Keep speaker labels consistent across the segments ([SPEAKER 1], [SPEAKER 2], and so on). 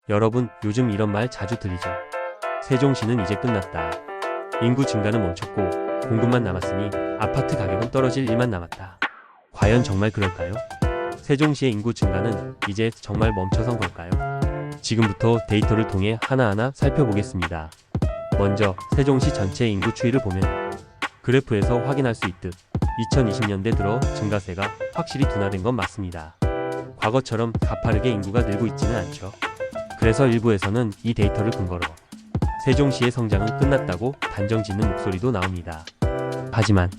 [SPEAKER 1] 여러분, 요즘 이런 말 자주 들리죠? 세종시는 이제 끝났다. 인구 증가는 멈췄고 공급만 남았으니 아파트 가격은 떨어질 일만 남았다. 과연 정말 그럴까요? 세종시의 인구 증가는 이제 정말 멈춰선 걸까요? 지금부터 데이터를 통해 하나하나 살펴보겠습니다. 먼저 세종시 전체 인구 추이를 보면 그래프에서 확인할 수 있듯 2020년대 들어 증가세가 확실히 둔화된 건 맞습니다. 과거처럼 가파르게 인구가 늘고 있지는 않죠. 그래서 일부에서는 이 데이터를 근거로 세종시의 성장은 끝났다고 단정짓는 목소리도 나옵니다. 하지만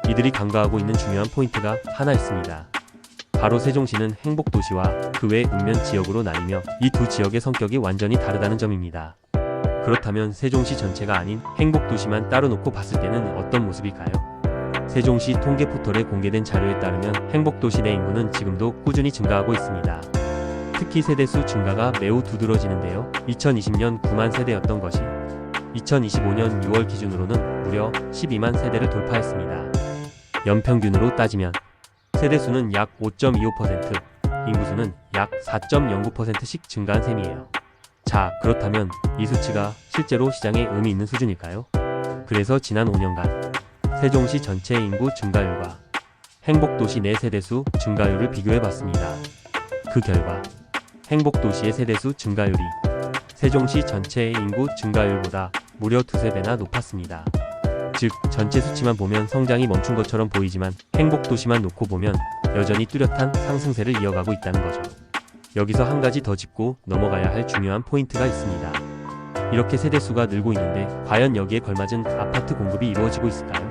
[SPEAKER 1] 이들이 간과하고 있는 중요한 포인트가 하나 있습니다. 바로 세종시는 행복도시와 그 외 읍면 지역으로 나뉘며 이 두 지역의 성격이 완전히 다르다는 점입니다. 그렇다면 세종시 전체가 아닌 행복도시만 따로 놓고 봤을 때는 어떤 모습일까요? 세종시 통계 포털에 공개된 자료에 따르면 행복도시 내 인구는 지금도 꾸준히 증가하고 있습니다. 특히 세대수 증가가 매우 두드러지는데요. 2020년 9만 세대였던 것이 2025년 6월 기준으로는 무려 12만 세대를 돌파했습니다. 연평균으로 따지면 세대수는 약 5.25%, 인구수는 약 4.09%씩 증가한 셈이에요. 자, 그렇다면 이 수치가 실제로 시장에 의미 있는 수준일까요? 그래서 지난 5년간 세종시 전체 인구 증가율과 행복도시 내 세대수 증가율을 비교해봤습니다. 그 결과 행복도시의 세대수 증가율이 세종시 전체의 인구 증가율보다 무려 두세 배나 높았습니다. 즉, 전체 수치만 보면 성장이 멈춘 것처럼 보이지만 행복도시만 놓고 보면 여전히 뚜렷한 상승세를 이어가고 있다는 거죠. 여기서 한 가지 더 짚고 넘어가야 할 중요한 포인트가 있습니다. 이렇게 세대수가 늘고 있는데 과연 여기에 걸맞은 아파트 공급이 이루어지고 있을까요?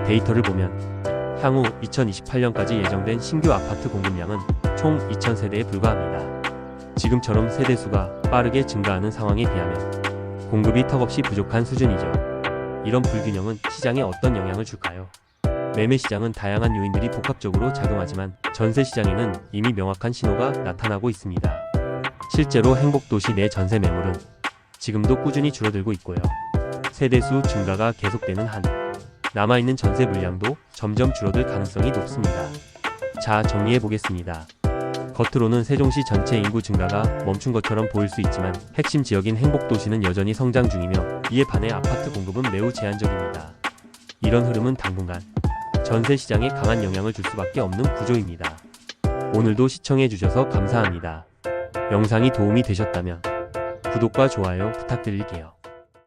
[SPEAKER 1] 데이터를 보면 향후 2028년까지 예정된 신규 아파트 공급량은 총 2,000세대에 불과합니다. 지금처럼 세대수가 빠르게 증가하는 상황에 비하면 공급이 턱없이 부족한 수준이죠. 이런 불균형은 시장에 어떤 영향을 줄까요? 매매 시장은 다양한 요인들이 복합적으로 작용하지만 전세 시장에는 이미 명확한 신호가 나타나고 있습니다. 실제로 행복도시 내 전세 매물은 지금도 꾸준히 줄어들고 있고요. 세대수 증가가 계속되는 한 남아있는 전세 물량도 점점 줄어들 가능성이 높습니다. 자, 정리해 보겠습니다. 겉으로는 세종시 전체 인구 증가가 멈춘 것처럼 보일 수 있지만 핵심 지역인 행복도시는 여전히 성장 중이며 이에 반해 아파트 공급은 매우 제한적입니다. 이런 흐름은 당분간 전세 시장에 강한 영향을 줄 수밖에 없는 구조입니다. 오늘도 시청해 주셔서 감사합니다. 영상이 도움이 되셨다면 구독과 좋아요 부탁드릴게요.